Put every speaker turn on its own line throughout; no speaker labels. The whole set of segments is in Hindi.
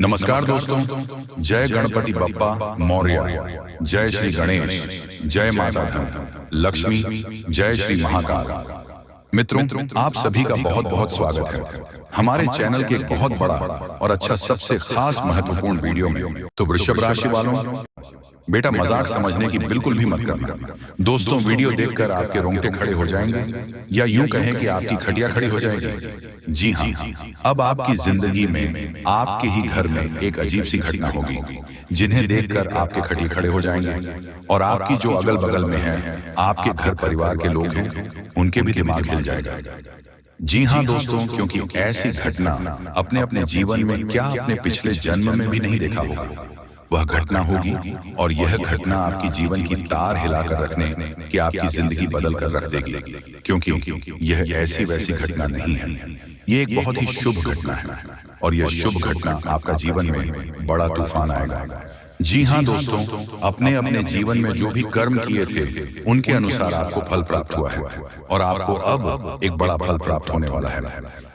नमस्कार दोस्तों, जय गणपति बप्पा मौर्य, जय श्री गणेश, जय माता धन लक्ष्मी, जय श्री महाकाल। मित्रों, आप सभी का बहुत बहुत स्वागत है हमारे चैनल के एक बहुत बड़ा और अच्छा सबसे खास महत्वपूर्ण वीडियो में। तो वृषभ राशि वालों, बेटा मजाक समझने की बिल्कुल भी मत करना। दोस्तों, वीडियो देखकर आपके रोंगटे खड़े हो जाएंगे या यूं कहें कि आपकी खटिया खड़ी हो जाएगी। जी हाँ, अब आपकी जिंदगी में आपके ही घर में एक अजीब सी घटना होगी जिन्हें देखकर आपके खटिए खड़े हो जाएंगे और आपकी जो अगल बगल में है, आपके घर परिवार के लोग हैं, उनके भी दिमाग हिल जाएगा। जी हाँ दोस्तों, क्योंकि ऐसी घटना अपने अपने जीवन में क्या अपने पिछले जन्म में भी नहीं देखा होगा। वह घटना होगी और यह घटना आपकी जीवन की तार हिलाकर रखने कि आपकी जिंदगी बदल कर रख देगी, क्योंकि यह ऐसी वैसी घटना नहीं है। ये एक बहुत ही शुभ घटना है और यह शुभ घटना आपका जीवन में बड़ा तूफान आएगा। जी हाँ दोस्तों, अपने अपने जीवन में जो भी कर्म किए थे उनके अनुसार आपको फल प्राप्त हुआ है और आपको अब एक बड़ा फल प्राप्त होने वाला है।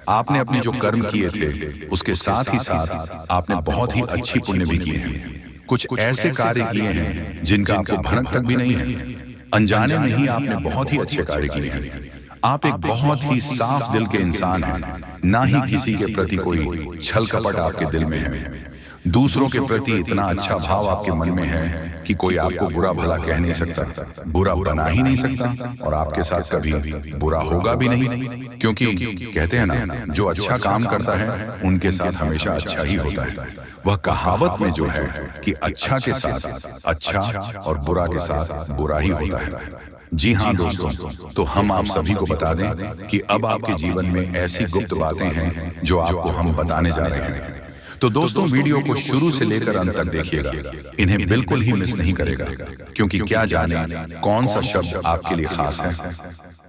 आपने अपने जो कर्म किए थे उसके साथ ही साथ आपने बहुत ही अच्छी पुण्य भी किए हैं। कुछ ऐसे कार्य किए हैं जिनका आपको भनक तक भी नहीं है। अनजाने में ही आपने बहुत ही अच्छे कार्य किए हैं। आप एक बहुत ही साफ दिल के इंसान हैं, ना ही किसी के प्रति कोई छल कपट आपके दिल में है। दूसरों के प्रति इतना अच्छा भाव आपके मन में है कि कोई आपको बुरा भला कह नहीं सकता, बुरा बना ही नहीं सकता और आपके साथ कभी बुरा होगा भी नहीं, क्योंकि कहते हैं ना, जो अच्छा काम करता है उनके साथ हमेशा अच्छा ही होता है। वह कहावत में जो है कि अच्छा के साथ अच्छा और बुरा के साथ बुरा ही होता है। जी हाँ दोस्तों, तो हम आप सभी को बता दें कि अब आपके जीवन में ऐसी गुप्त बातें हैं जो आपको हम बताने जा रहे हैं। तो दोस्तों, वीडियो को शुरू से लेकर अंत तक देखिएगा, इन्हें बिल्कुल ही मिस नहीं करेगा, क्योंकि क्या जाने कौन सा शब्द आपके लिए खास है।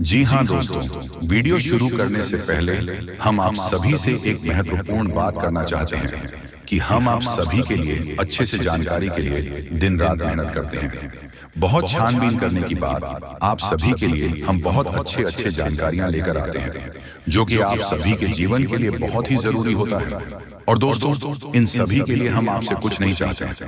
जी हाँ दोस्तों, वीडियो शुरू करने से पहले हम आप सभी से एक महत्वपूर्ण बात करना चाहते हैं कि हम आप सभी के लिए अच्छे से जानकारी के लिए दिन रात मेहनत करते हैं। बहुत छानबीन करने की बाद आप सभी के लिए हम बहुत अच्छे जानकारियां लेकर आते हैं, जो कि आप सभी के जीवन के लिए बहुत ही जरूरी होता है। और दोस्तों, इन सभी के लिए हम आपसे कुछ नहीं चाहते,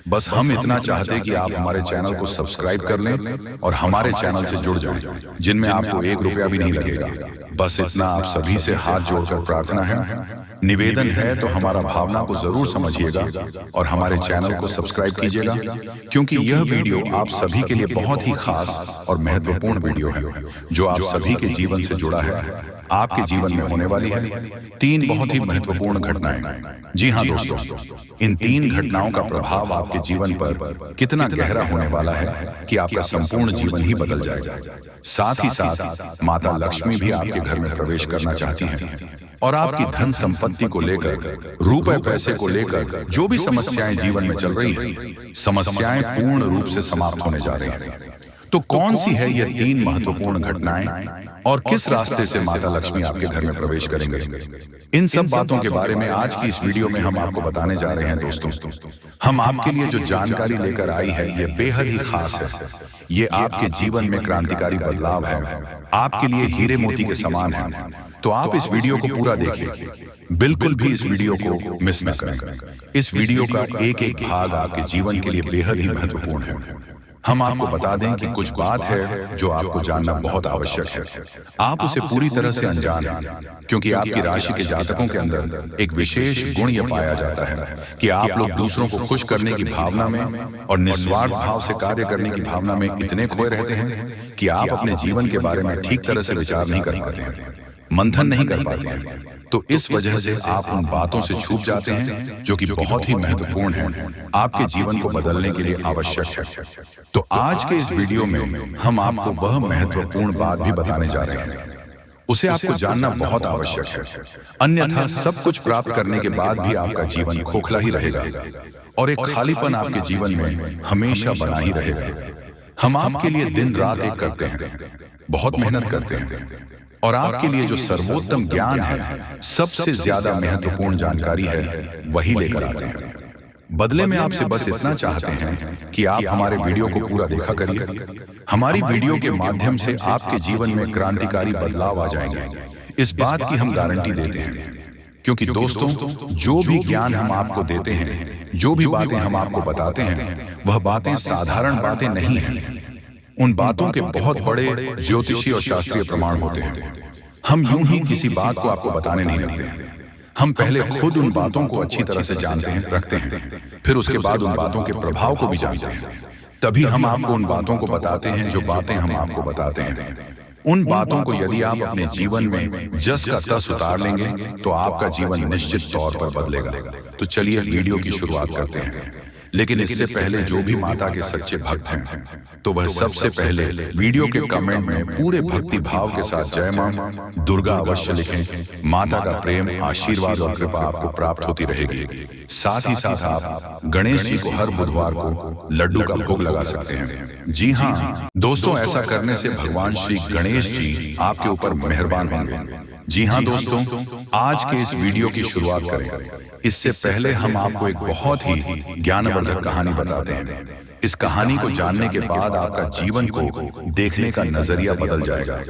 बस हम इतना चाहते हैं कि आप हमारे चैनल को सब्सक्राइब कर लें और हमारे चैनल से जुड़ जाएं, जिनमें आपको 1 रुपया भी नहीं लगेगा। बस इतना आप सभी से हाथ जोड़कर प्रार्थना है, निवेदन है, तो हमारा भावना को जरूर समझिएगा और हमारे चैनल को सब्सक्राइब कीजिएगा, क्योंकि यह वीडियो आप सभी के लिए बहुत ही खास और महत्वपूर्ण वीडियो है, जो आप सभी के जीवन से जुड़ा है। आपके जीवन में होने वाली है 3 बहुत ही महत्वपूर्ण घटनाएं। जी हाँ दोस्तों, इन 3 घटनाओं का प्रभाव आपके जीवन पर कितना गहरा होने वाला है कि आपका संपूर्ण जीवन ही बदल जाएगा। साथ ही साथ माता लक्ष्मी भी आपके घर में प्रवेश करना चाहती हैं और आपकी धन संपत्ति को लेकर, रुपए पैसे को लेकर जो भी समस्याएं जीवन में चल रही हैं, समस्याएं पूर्ण रूप से समाप्त होने जा रही हैं। तो कौन सी है ये 3 महत्वपूर्ण घटनाएं और किस रास्ते से माता लक्ष्मी आपके घर में प्रवेश करेंगे, इन सब बातों के बारे में आज की इस वीडियो में हम आपको बताने जा रहे हैं। दोस्तों, हम आपके लिए जो जानकारी लेकर आई है ये बेहद ही खास है। ये आपके जीवन में क्रांतिकारी बदलाव है, आपके लिए हीरे मोती के समान है। तो आप इस वीडियो को पूरा देखिए, बिल्कुल भी इस वीडियो को मिस न करें। इस वीडियो का एक एक भाग आपके जीवन के लिए बेहद ही महत्वपूर्ण है। हम आपको बता दें कि कुछ बात है जो आपको जानना बहुत आवश्यक है। आप उसे पूरी तरह से अनजान हैं, क्योंकि आपकी राशि के जातकों के अंदर एक विशेष गुण यह पाया जाता है कि आप लोग दूसरों को खुश करने की भावना में और निस्वार्थ भाव से कार्य करने की भावना में इतने खोए रहते हैं कि आप अपने जीवन के बारे में ठीक तरह से विचार नहीं कर पाते हैं, मंथन नहीं कर पाते हैं। तो इस वजह से आप उन बातों से छूट जाते हैं जो कि बहुत ही महत्वपूर्ण है, आपके जीवन को बदलने के लिए आवश्यक है। तो आज के इस वीडियो में हम आपको वह महत्वपूर्ण बात भी बताने जा रहे हैं, उसे आपको जानना बहुत आवश्यक है। अन्यथा सब कुछ प्राप्त करने के बाद भी आपका जीवन खोखला ही रहेगा और एक खालीपन आपके जीवन में हमेशा बना ही रहेगा। हम आपके लिए दिन रात एक करते हैं, बहुत मेहनत करते हैं और आपके लिए जो सर्वोत्तम ज्ञान है, सबसे ज्यादा महत्वपूर्ण जानकारी है, वही लेकर आते हैं। बदले में आपसे बस इतना चाहते हैं कि आप हमारे वीडियो को पूरा देखा करिए। हमारी वीडियो के माध्यम से आपके जीवन में क्रांतिकारी बदलाव आ जाएंगे, इस बात की हम गारंटी देते हैं। क्योंकि दोस्तों, जो भी ज्ञान हम आपको देते हैं, जो भी बातें हम आपको बताते हैं, वह बातें साधारण बातें नहीं हैं। उन बातों के बहुत बड़े ज्योतिषी और शास्त्रीय प्रमाण होते हैं। हम यूं ही किसी बात को आपको बताने नहीं लगते हैं। हम पहले खुद उन बातों को अच्छी तरह से जानते हैं, रखते हैं, फिर उसके बाद उन बातों के प्रभाव को भी जानते हैं। तभी हम आपको उन बातों को बताते हैं जो बातें हम आपको बताते हैं। उन बातों को यदि आप अपने जीवन में जस का तस उतार लेंगे तो आपका जीवन निश्चित तौर पर बदलेगा। तो चलिए वीडियो की शुरुआत करते हैं। लेकिन इससे पहले जो भी माता के सच्चे भक्त हैं, तो वह सबसे पहले वीडियो के कमेंट में पूरे भक्ति भाव के साथ जय मां दुर्गा अवश्य लिखें। माता का प्रेम, आशीर्वाद और कृपा आपको प्राप्त होती रहेगी। साथ ही साथ आप गणेश जी को हर बुधवार को लड्डू का भोग लगा सकते हैं। जी हाँ दोस्तों, ऐसा करने से भगवान श्री गणेश जी आपके ऊपर मेहरबान होंगे। जी हाँ दोस्तों, आज के इस वीडियो की शुरुआत करें। इससे पहले हम आपको एक बहुत ही ज्ञानवर्धक कहानी बताते हैं। इस कहानी को जानने के बाद आपका जीवन को देखने का नजरिया बदल जाएगा,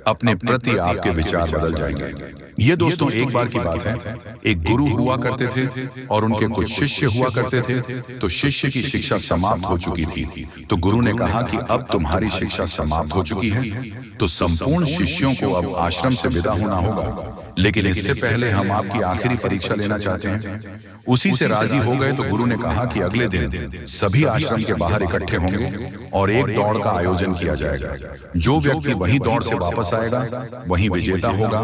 अपने प्रति आपके विचार बदल जाएंगे। ये दोस्तों एक बार की बात है। एक गुरु हुआ करते थे और उनके कुछ शिष्य हुआ करते थे। तो शिष्य की शिक्षा समाप्त हो चुकी थी। तो गुरु ने कहा कि अब तुम्हारी शिक्षा समाप्त हो चुकी है, तो संपूर्ण शिष्यों को अब आश्रम से विदा होना होगा। लेकिन इससे पहले हम आपकी आखिरी परीक्षा लेना चाहते हैं। उसी से राजी हो गए तो गुरु ने कहा कि अगले दिन सभी आश्रम के बाहर इकट्ठे होंगे और एक दौड़ का आयोजन किया जाएगा। जो व्यक्ति वही दौड़ से वापस आएगा वही विजेता होगा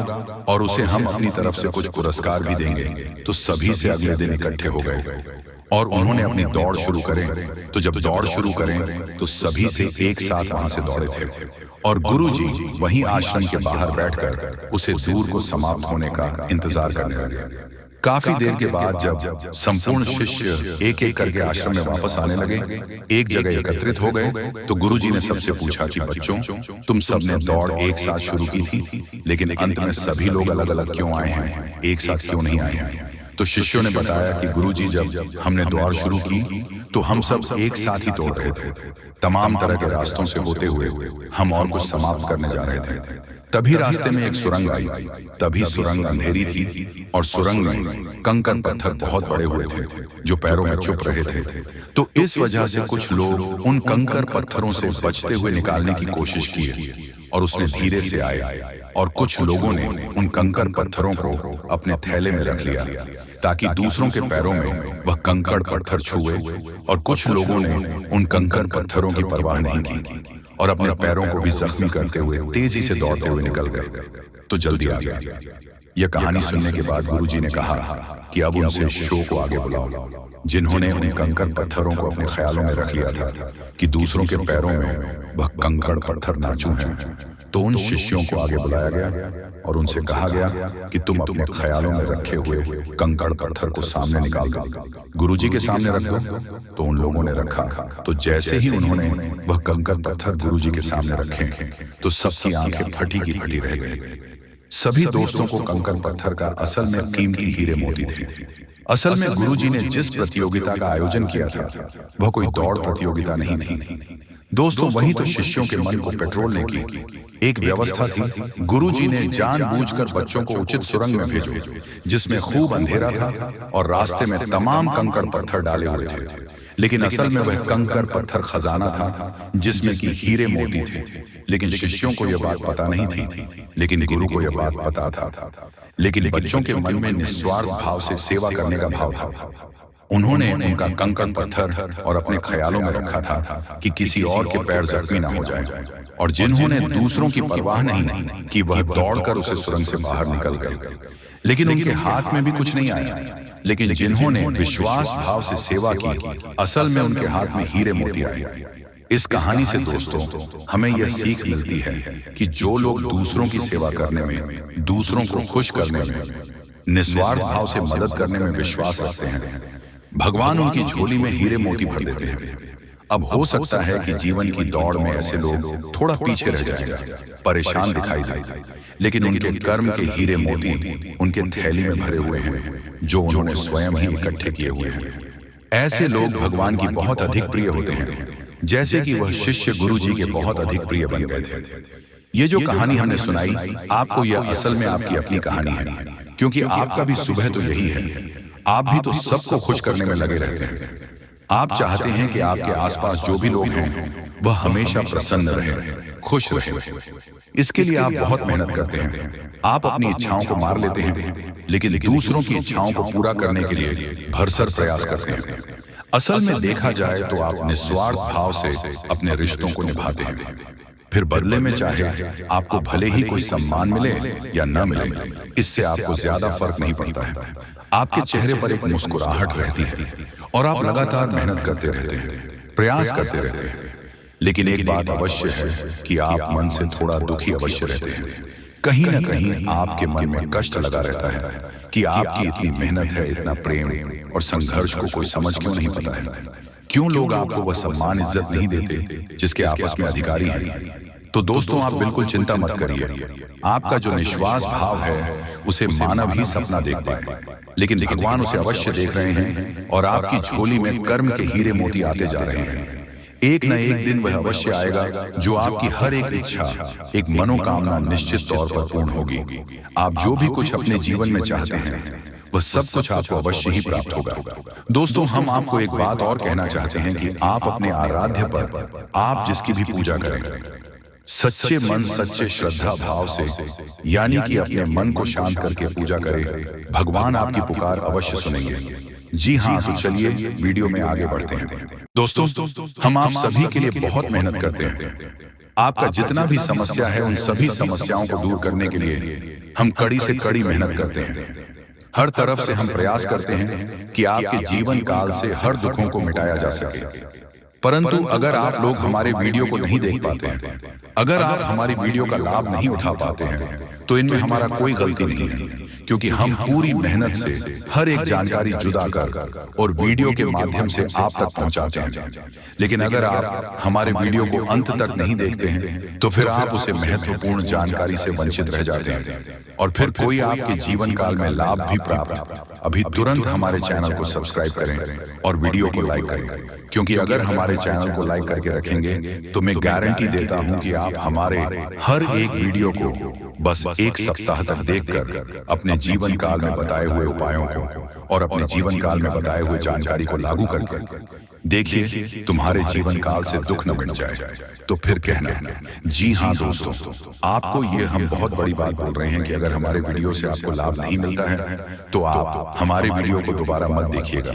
और उसे हम अपनी तरफ से कुछ पुरस्कार भी देंगे। तो सभी से अगले दिन इकट्ठे हो गए और उन्होंने अपनी दौड़ शुरू करें। तो जब दौड़ शुरू करें तो सभी से एक साथ वहां से दौड़े थे और गुरुजी वहीं आश्रम के बाहर बैठकर उसे दूर को समाप्त होने का इंतजार करने लगे। काफी देर के बाद जब संपूर्ण शिष्य एक एक करके आश्रम में वापस आने लगे, एक जगह एकत्रित हो गए, तो गुरुजी ने सबसे पूछा कि बच्चों, तुम सबने दौड़ एक साथ शुरू की थी, लेकिन अंत में सभी लोग अलग अलग क्यों आए हैं, एक साथ क्यों नहीं आए हैं? तो शिष्यों ने बताया कि गुरुजी, जब हमने दौड़ शुरू की तो हम सब एक साथ ही दौड़ रहे थे। तमाम तरह के रास्तों से होते हुए हम और कुछ समाप्त करने जा रहे थे। तभी रास्ते में एक सुरंग आई। तभी सुरंग अंधेरी थी और सुरंग में कंकड़ पत्थर बहुत बड़े हुए थे जो पैरों में चुभ रहे थे। तो इस वजह से कुछ लोग उन कंकड़ पत्थरों से बचते हुए निकालने की कोशिश की और उसने धीरे से आए और कुछ लोगों ने उन कंकड़ पत्थरों को अपने थैले में रख लिया ताकि दूसरों के पैरों में वह कंकड़ पत्थर छुए, और कुछ लोगों ने उन कंकड़ पत्थरों की परवाह नहीं की और अपने पैरों को भी जख्मी करते हुए तेजी से दौड़ते हुए निकल गए। तो जल्दी आ गया। यह कहानी सुनने के बाद गुरुजी ने कहा कि अब उनसे शो को आगे बुलाओ, जिन्होंने उन कंकड़ पत्थरों को अपने ख्यालों में रख लिया था कि दूसरों के पैरों में वह कंकड़ पत्थर नाचू हैं। तो उन शिष्यों को आगे बुलाया गया और उनसे कहा गया कि तुम अपने ख्यालों में रखे हुए कंकड़ पत्थर को सामने निकाल दो, गुरुजी के सामने रख दो। तो उन लोगों ने रखा। तो जैसे ही उन्होंने वह कंकड़ पत्थर गुरुजी के सामने रखे तो सबकी आंखें फटी की फटी रह गई। सभी दोस्तों को कंकड़ पत्थर का असल में कीमती हीरे मोती थे। असल में गुरुजी ने जिस प्रतियोगिता का आयोजन किया था वह कोई दौड़ प्रतियोगिता नहीं थी दोस्तों, वही तो शिष्यों के मन को पेट्रोलने की एक व्यवस्था थी। गुरुजी ने जानबूझकर बच्चों को उचित सुरंग में भेजो जिसमें खूब अंधेरा था और रास्ते में तमाम कंकड़ पत्थर डाले हुए थे। लेकिन असल में वह कंकड़ पत्थर खजाना था जिसमें कि हीरे मोती थे। लेकिन शिष्यों को यह बात पता नहीं थी, लेकिन गुरु को यह बात पता था। लेकिन बच्चों के मन में निस्वार्थ भाव से सेवा करने का भाव था। उन्होंने उनका कंकड़ पत्थर और अपने ख्यालों में रखा था कि किसी और के पैर जख्मी ना हो जाए, और जिन्होंने दूसरों की परवाह नहीं कि वह दौड़कर उसे सुरंग से बाहर निकल गए। लेकिन उनके हाथ में भी कुछ नहीं आया। लेकिन जिन्होंने विश्वास भाव से सेवा की, असल में उनके हाथ में हीरे मोती आए। इस कहानी से दोस्तों हमें यह सीख मिलती है कि जो लोग दूसरों की सेवा करने में, दूसरों को खुश करने में, निस्वार्थ भाव से मदद करने में विश्वास रखते हैं, भगवान उनकी झोली में हीरे मोती भर देते हैं। अब हो सकता है कि जीवन की दौड़ में ऐसे लोग थोड़ा पीछे रह जाएंगे, परेशान दिखाई दें, लेकिन उनके कर्म के हीरे मोती उनके थैली में भरे हुए हैं जो उन्होंने स्वयं ही इकट्ठे किए हुए हैं। ऐसे लोग भगवान की बहुत अधिक प्रिय होते हैं, जैसे कि वह शिष्य गुरु जी के बहुत अधिक प्रिय बन गए थे। ये जो कहानी हमने सुनाई आपको, यह असल में आपकी अपनी कहानी है, क्योंकि आपका भी सुबह तो यही है। आप भी तो सबको खुश करने में लगे रहते हैं। आप चाहते हैं कि आपके आसपास जो भी लोग हैं वह हमेशा प्रसन्न रहे, खुश रहे। इसके लिए आप बहुत मेहनत करते हैं। आप अपनी इच्छाओं को मार लेते हैं, लेकिन दूसरों की इच्छाओं को पूरा करने के लिए भरसक प्रयास करते हैं। असल में देखा जाए तो आप निस्वार्थ भाव से अपने रिश्तों को निभाते हैं। फिर बदले में चाहे आपको भले ही कोई सम्मान मिले या न मिले, इससे आपको ज्यादा फर्क नहीं पड़ता है। आपके चेहरे पर एक मुस्कुराहट रहती है और आप लगातार मेहनत करते रहते हैं, प्रयास करते रहते हैं। लेकिन एक बात अवश्य है कि आप मन से थोड़ा दुखी अवश्य रहते हैं। कहीं न कहीं आपके मन में कष्ट लगा रहता है कि आपकी इतनी मेहनत है, इतना प्रेम और संघर्ष को कोई समझ क्यों नहीं पाता है। क्यों लोग आपको वह सम्मान इज्जत नहीं देते जिसके आपस में अधिकारी हैं। तो दोस्तों, आप बिल्कुल चिंता मत करिए। आपका जो निश्वास भाव है उसे मानव ही सपना देख पाए, लेकिन भगवान उसे अवश्य देख रहे हैं और आपकी झोली में कर्म के हीरे मोती आते जा रहे हैं। एक न एक दिन वह अवश्य आएगा जो आपकी हर एक इच्छा, एक मनोकामना निश्चित तौर पर पूर्ण होगी। आप जो भी कुछ अपने जीवन में चाहते हैं वह सब कुछ आपको अवश्य ही प्राप्त होगा। दोस्तों, हम आपको एक बात और कहना चाहते हैं कि आप अपने आराध्य पर आप जिसकी भी पूजा करें, सच्चे मन सच्चे श्रद्धा भाव से, यानी कि अपने मन को शांत करके पूजा करें, भगवान आपकी पुकार अवश्य सुनेंगे। जी हाँ, तो चलिए वीडियो में आगे बढ़ते हैं। दोस्तों, हम आप सभी के लिए बहुत मेहनत करते हैं। आपका जितना भी समस्या है उन सभी समस्याओं को दूर करने के लिए हम कड़ी से कड़ी मेहनत करते हैं। हर तरफ से हम प्रयास करते हैं कि आपके जीवन काल से हर दुखों को मिटाया जा सके। परंतु अगर आप लोग हमारे वीडियो को नहीं देख पाते हैं, अगर आप हमारी वीडियो का लाभ नहीं उठा पाते हैं, तो इनमें हमारा कोई गलती नहीं है, क्योंकि हम पूरी मेहनत से हर एक जानकारी जुदा कर और वीडियो के माध्यम से आप तक पहुंचाते हैं। लेकिन अगर आप हमारे वीडियो को अंत तक नहीं देखते हैं तो फिर आप उसे महत्वपूर्ण जानकारी से वंचित रह जाते हैं और फिर कोई आपके जीवन काल में लाभ भी प्राप्त। अभी तुरंत हमारे चैनल को सब्सक्राइब करें और वीडियो को लाइक करें, क्योंकि अगर हमारे चैनल को लाइक करके रखेंगे तो मैं गारंटी देता हूं कि आप हमारे हर एक वीडियो को बस एक सप्ताह तक देखकर अपने जीवन काल में बताए हुए उपायों को और अपने जीवन काल में बताए हुए जानकारी को लागू करके देखिए, तुम्हारे जीवन काल से दुख न मिट जाए। तो फिर कहना, जी हाँ दोस्तों, आपको ये हम बहुत बड़ी बात बोल रहे हैं कि अगर हमारे वीडियो से आपको लाभ नहीं मिलता है तो आप हमारे वीडियो को दोबारा मत देखिएगा।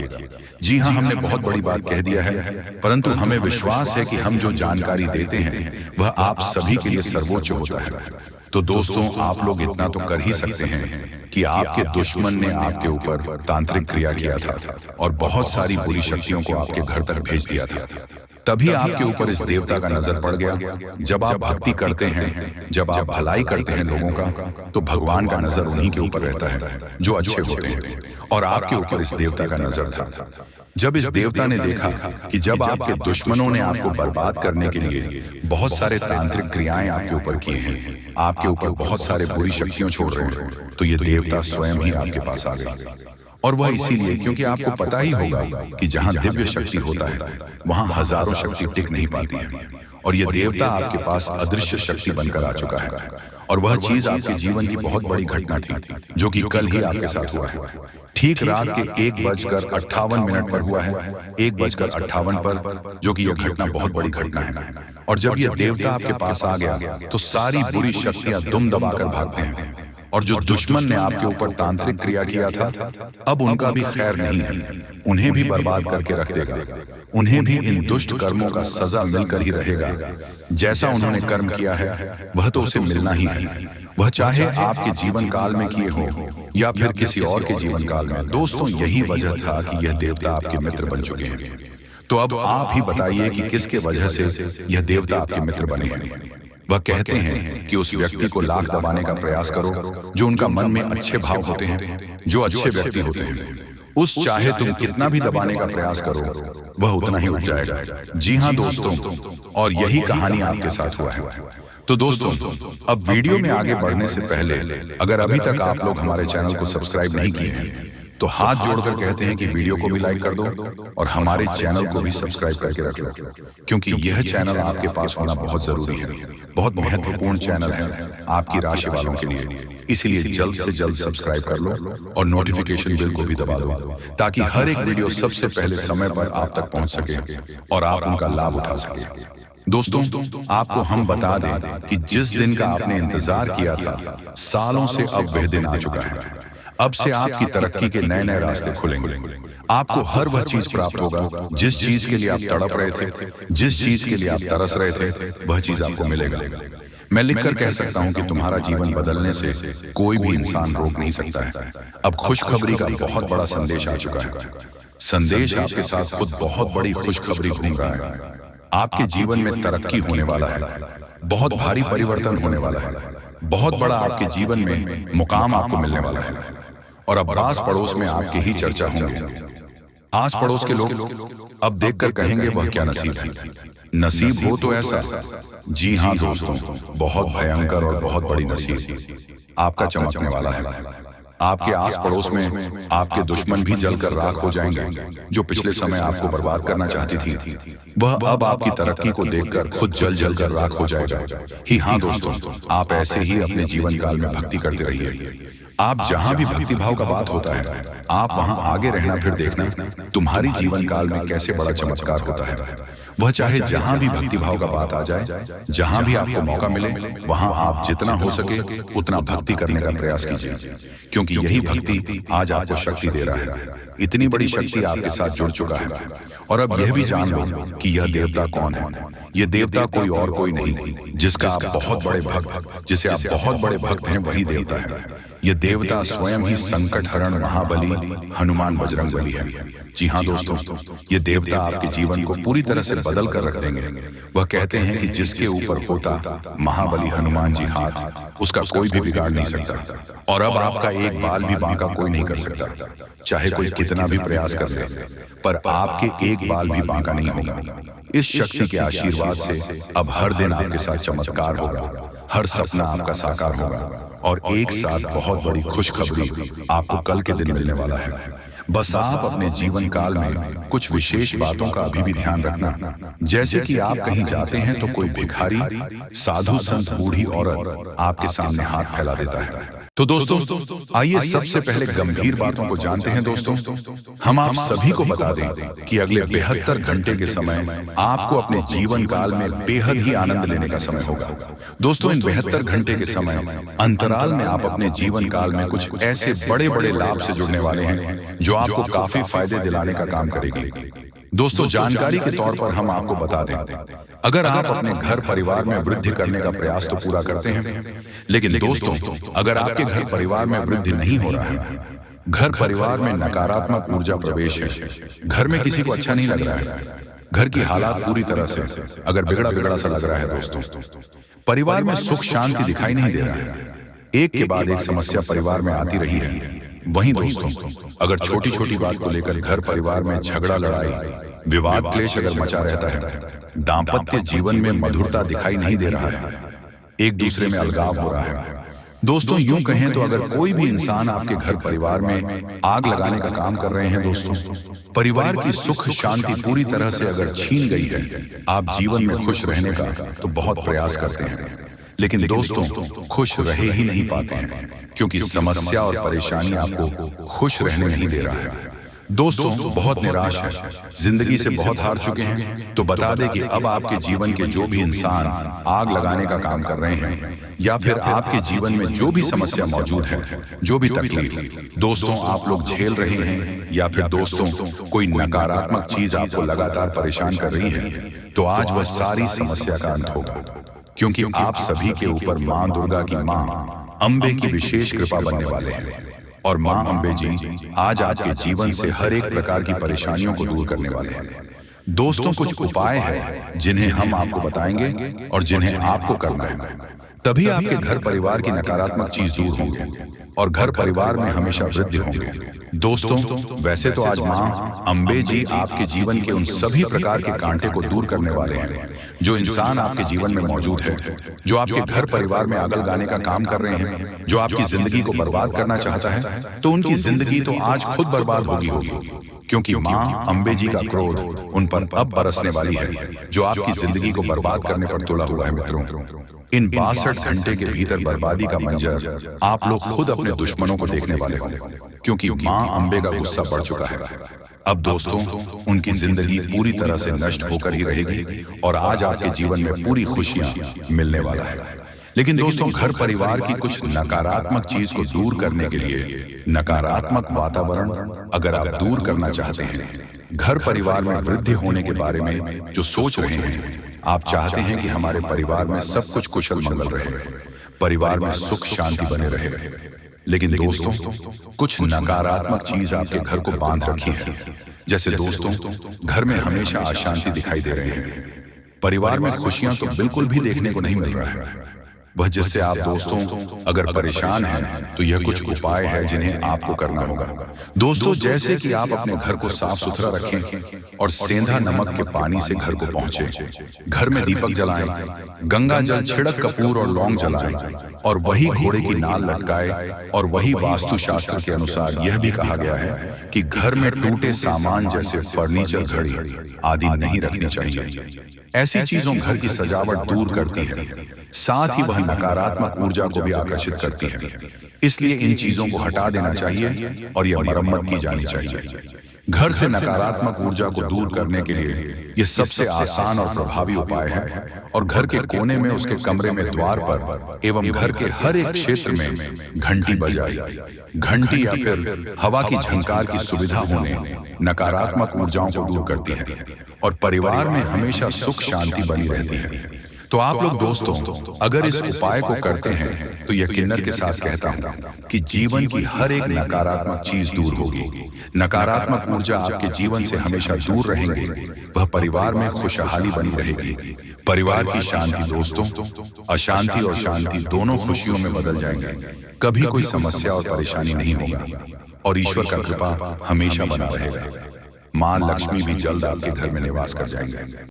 जी हाँ, हमने बहुत बड़ी बात कह दिया है, परंतु हमें विश्वास है कि हम जो जानकारी देते हैं वह आप सभी के लिए सर्वोच्च होता है। तो दोस्तों, आप लोग इतना तो कर ही सकते हैं कि आपके दुश्मन ने आपके ऊपर तांत्रिक क्रिया किया था और बहुत सारी बुरी शक्तियों को आपके घर तक भेज दिया था। तभी आपके ऊपर इस देवता का नजर पड़ गया। जब आप भक्ति करते हैं, जब आप भलाई करते हैं लोगों का, तो भगवान का नजर उन्हीं के ऊपर रहता है जो अच्छे होते हैं, और आपके ऊपर इस देवता का नजर था। जब इस देवता ने देखा कि जब आपके दुश्मनों ने आपको बर्बाद करने के लिए बहुत सारे तांत्रिक क्रियाएं आपके ऊपर किए हैं, आपके ऊपर बहुत सारे बुरी शक्तियां छोड़ रहे हैं, तो ये देवता स्वयं ही आपके पास आ गए। और वह इसीलिए क्योंकि आपको पता ही होगा कि जहां दिव्य शक्ति होता है वहां हजारों शक्ति टिक नहीं पाती है, और यह देवता आपके पास अदृश्य शक्ति बनकर आ चुका है। और वह चीज आपके जीवन की बहुत बड़ी घटना थी जो कि कल ही आपके साथ हुआ है। ठीक रात के 1:58 पर हुआ है, 1:58 पर, जो कि यह घटना बहुत बड़ी घटना है। और जब यह देवता आपके पास आ गया तो सारी बुरी शक्तियां दुम दबाकर भागते हैं, और जो दुश्मन ने आपके ऊपर तांत्रिक क्रिया किया था अब उनका भी खैर नहीं है, उन्हें भी बर्बाद करके रख देगा। उन्हें भी इन दुष्ट कर्मों का सजा मिलकर ही रहेगा। जैसा उन्होंने कर्म किया है वह तो उसे मिलना ही है, वह चाहे आपके जीवन काल में किए हो या फिर किसी और के जीवन काल में। दोस्तों, यही वजह था कि यह देवता आपके मित्र बन चुके हैं। तो अब आप ही बताइए कि किसके वजह से यह देवता आपके मित्र बने हैं। वह कहते हैं कि उस व्यक्ति को लाख दबाने का प्रयास करो जो उनका मन में अच्छे भाव होते हैं, जो अच्छे व्यक्ति होते हैं। उस चाहे तुम कितना भी दबाने का प्रयास करो वह उतना ही उठ जाएगा। जी हाँ दोस्तों, और यही कहानी आपके साथ हुआ है। तो दोस्तों, अब वीडियो में आगे बढ़ने से पहले अगर अभी तक आप लोग हमारे चैनल को सब्सक्राइब नहीं किए हैं तो हाथ जोड़कर कहते हैं कि वीडियो को भी लाइक कर दो और हमारे चैनल को भी सब्सक्राइब करके रख लो, क्योंकि यह चैनल आपके पास होना बहुत जरूरी है, बहुत महत्वपूर्ण चैनल है आपकी राशि वालों के लिए। इसलिए जल्द से जल्द सब्सक्राइब कर लो और नोटिफिकेशन बेल को भी दबा दो, ताकि हर एक वीडियो सबसे पहले समय पर आप तक पहुंच सके और आप उनका लाभ उठा सके। दोस्तों, आपको हम बता दें कि जिस दिन का आपने इंतजार किया था, सालों से अब वह दिन आ चुका है। अब से आपकी तरक्की के नए नए रास्ते खुलेंगे। आपको हर वह चीज प्राप्त होगा जिस चीज के लिए आप तड़प रहे थे, जिस चीज के लिए आप तरस रहे थे, वह चीज आपको मिलेगा। मैं लिखकर कह सकता हूं कि तुम्हारा जीवन बदलने से कोई भी इंसान रोक नहीं सकता है। अब खुशखबरी का बहुत बड़ा संदेश आ चुका है। संदेश आपके साथ खुद बहुत बड़ी खुशखबरी घूम रहा है। आपके जीवन में तरक्की होने वाला है, बहुत भारी परिवर्तन होने वाला है, बहुत बड़ा आपके जीवन में मुकाम आपको मिलने वाला है। और अब आस पड़ोस में आपकी ही चर्चा होंगे। आस पड़ोस के लोग अब देखकर कहेंगे वह क्या नसीब है। नसीब हो तो ऐसा, जी हाँ दोस्तों, बहुत भयंकर और बहुत बड़ी नसीब आपका चमकने वाला है। आपके आस पड़ोस में आपके दुश्मन भी जलकर राख हो जाएंगे। जो पिछले समय आपको बर्बाद करना चाहती थी, वह अब आपकी तरक्की को देखकर खुद जल जल कर राख हो जाएगा। ही हाँ दोस्तों, आप ऐसे ही अपने जीवन काल में भक्ति करते रहिए। आप जहां भी भक्ति भाव का बात होता है, आप वहां आगे रहना, फिर देखना तुम्हारी जीवन काल में कैसे बड़ा चमत्कार होता है। वह चाहे जहां भी भक्ति भाव का बात आ जाए, जहां भी आपको मौका मिले, वहां आप जितना हो सके उतना भक्ति करने का प्रयास कीजिए, क्योंकि यही भक्ति आज आपको शक्ति दे रहा है। इतनी बड़ी शक्ति आपके साथ जुड़ चुका है। और अब यह भी जान लो कि यह देवता कौन है। यह देवता कोई और कोई नहीं, जिसका आप बहुत बड़े भक्त, जिसे आप बहुत बड़े भक्त हैं, वही देवता है। यह देवता स्वयं ही संकट हरण महाबली हनुमान बजरंगबली है। जी हाँ दोस्तों, ये देवता आपके जीवन को पूरी तरह से बदल कर रख देंगे। वह कहते हैं कि जिसके ऊपर होता महाबली हनुमान जी हाथ, उसका कोई भी बिगाड़ नहीं सकता। और अब आपका एक बाल भी बांका कोई नहीं कर सकता, चाहे कोई कितना भी प्रयास कर ले, पर आपके एक बाल भी बांका नहीं होगा। इस शक्ति के आशीर्वाद से अब हर दिन आपके साथ चमत्कार होगा, हर सपना आपका साकार होगा और एक साथ बहुत बड़ी खुशखबरी आपको कल के दिन मिलने वाला है। बस आप अपने जीवन काल में कुछ विशेष बातों का अभी भी ध्यान रखना। जैसे कि आप कहीं जाते हैं तो कोई भिखारी, साधु, संत, बूढ़ी औरत आपके सामने हाथ फैला देता है। तो दोस्तों, आइए सबसे पहले गंभीर बातों को जानते हैं। दोस्तों, हम आप सभी को बता दें कि अगले 72 घंटे के समय आपको अपने जीवन काल में बेहद ही आनंद लेने का समय होगा। दोस्तों, इन 72 घंटे के समय अंतराल में आप अपने जीवन काल में कुछ ऐसे बड़े बड़े लाभ से जुड़ने वाले हैं जो आपको काफी फायदे दिलाने का काम करेगी। दोस्तों, जानकारी के तौर पर हम आपको बता दें, अगर आप अपने घर परिवार में वृद्धि करने का प्रयास तो पूरा करते हैं, लेकिन दोस्तों, अगर आपके घर परिवार में वृद्धि नहीं हो रहा है, घर परिवार में नकारात्मक ऊर्जा प्रवेश है, घर में किसी को अच्छा नहीं लग रहा है, घर की हालात पूरी तरह से अगर बिगड़ा बिगड़ा सा लग रहा है, दोस्तों, परिवार में सुख शांति दिखाई नहीं दे रहा है, एक के बाद एक समस्या परिवार में आती रही है। वहीं दोस्तों, अगर छोटी छोटी बात को लेकर घर परिवार में झगड़ा, लड़ाई, विवाद, क्लेश अगर मचा रहता है, दाम्पत्य जीवन में मधुरता दिखाई नहीं दे रहा है, एक दूसरे में अलगाव हो रहा है, दोस्तों, यूं कहें तो अगर कोई भी इंसान आपके घर परिवार में आग लगाने का काम कर रहे हैं, दोस्तों, परिवार की सुख शांति पूरी तरह से अगर छीन गई है, आप जीवन में खुश रहने का तो बहुत प्रयास करते हैं, लेकिन दोस्तों, खुश रहे ही नहीं पाते हैं, क्योंकि समस्या और परेशानी आपको खुश रहने नहीं दे रहा है। दोस्तों, बहुत निराश है, जिंदगी से बहुत हार चुके हैं, तो बता दें कि अब आपके जीवन के जो भी इंसान आग लगाने का काम कर रहे हैं, या फिर आपके जीवन में जो भी समस्या मौजूद है, जो भी तकलीफ दोस्तों आप लोग झेल रहे हैं, या फिर दोस्तों कोई नकारात्मक चीज आपको लगातार परेशान कर रही है, तो आज वह सारी समस्या का अंत होगा, क्योंकि आप सभी के ऊपर मां दुर्गा की मां अंबे की विशेष कृपा बनने वाले हैं। और मां अंबे जी आज आपके जीवन से हर एक प्रकार की परेशानियों को दूर करने वाले हैं। दोस्तों, कुछ उपाय हैं जिन्हें हम आपको बताएंगे और जिन्हें आपको करना है, तभी आपके घर परिवार की नकारात्मक चीज दूर होंगे। और घर परिवार में हमेशा वृद्धि होंगे। दोस्तों, वैसे तो आज माँ अम्बे जी आपके जीवन के उन सभी प्रकार के कांटे को दूर करने वाले हैं जो इंसान आपके जीवन में मौजूद है, जो आपके घर परिवार में आग लगाने का काम कर रहे हैं, जो आपकी जिंदगी को बर्बाद करना चाहता है, तो उनकी जिंदगी तो आज खुद बर्बाद होगी, क्योंकि माँ अम्बे जी का क्रोध उन पर अब बरसने वाली है, जो आपकी जिंदगी को बर्बाद करने पर तुला हुआ है। मित्रों, इन 62 घंटे के भीतर बर्बादी का मंजर आप लोग खुद अपने दुश्मनों को देखने वाले हो, क्योंकि माँ अम्बे का गुस्सा बढ़ चुका है। अब दोस्तों, उनकी जिंदगी पूरी तरह से नष्ट होकर ही रहेगी और आज आपके जीवन में पूरी खुशियां मिलने वाला है। लेकिन दोस्तों, घर परिवार की कुछ नकारात्मक चीज को दूर करने के लिए, नकारात्मक वातावरण अगर आप दूर करना चाहते हैं, घर परिवार में वृद्धि होने के बारे में जो सोच रहे हैं, आप चाहते हैं कि हमारे परिवार में सब कुछ कुशल मंगल रहे, परिवार में सुख शांति बने रहे, लेकिन दोस्तों, कुछ नकारात्मक चीज आपके घर को बांध रखी है। जैसे दोस्तों, घर में हमेशा अशांति दिखाई दे रहे हैं, परिवार में खुशियां तो बिल्कुल भी देखने को नहीं मिल रहा है। वह जिससे आप दोस्तों अगर परेशान हैं, तो यह कुछ उपाय है जिन्हें आपको करना होगा। दोस्तों, जैसे कि आप अपने घर को साफ सुथरा रखें और सेंधा नमक के पानी से घर को पहुंचे, घर में दीपक जलाएं, गंगा जल छिड़क कपूर और लौंग जलाएं, और वही घोड़े की नाल लटकाए। और वही वास्तु शास्त्र के अनुसार यह भी कहा गया है कि घर में टूटे सामान जैसे फर्नीचर, घड़ी आदि नहीं रखनी चाहिए। ऐसी चीजों घर की सजावट दूर करती है, साथ ही वह नकारात्मक ऊर्जा को भी आकर्षित करती है। इसलिए इन चीजों को हटा देना चाहिए और यह मरम्मत की जानी चाहिए। घर से नकारात्मक ऊर्जा को दूर करने के लिए यह सबसे आसान और प्रभावी उपाय है। और घर के कोने में, उसके कमरे में, द्वार पर एवं घर के हर एक क्षेत्र में घंटी बजाई। घंटी या फिर हवा की झंकार की सुविधा होने नकारात्मक ऊर्जाओं को दूर करती है और परिवार में हमेशा सुख शांति बनी रहती है। तो आप लोग दोस्तों, अगर इस उपाय को करते हैं तो यकीनन के साथ कहता हूं कि जीवन की हर एक नकारात्मक चीज दूर होगी। नकारात्मक ऊर्जा आपके जीवन से हमेशा दूर रहेंगे, वह परिवार में खुशहाली बनी रहेगी। परिवार की शांति दोस्तों, अशांति और शांति दोनों खुशियों में बदल जाएंगे। कभी कोई समस्या और परेशानी नहीं होगी और ईश्वर का कृपा हमेशा बना रहेगा। मां लक्ष्मी भी जल्द आपके घर में निवास कर जाएंगे।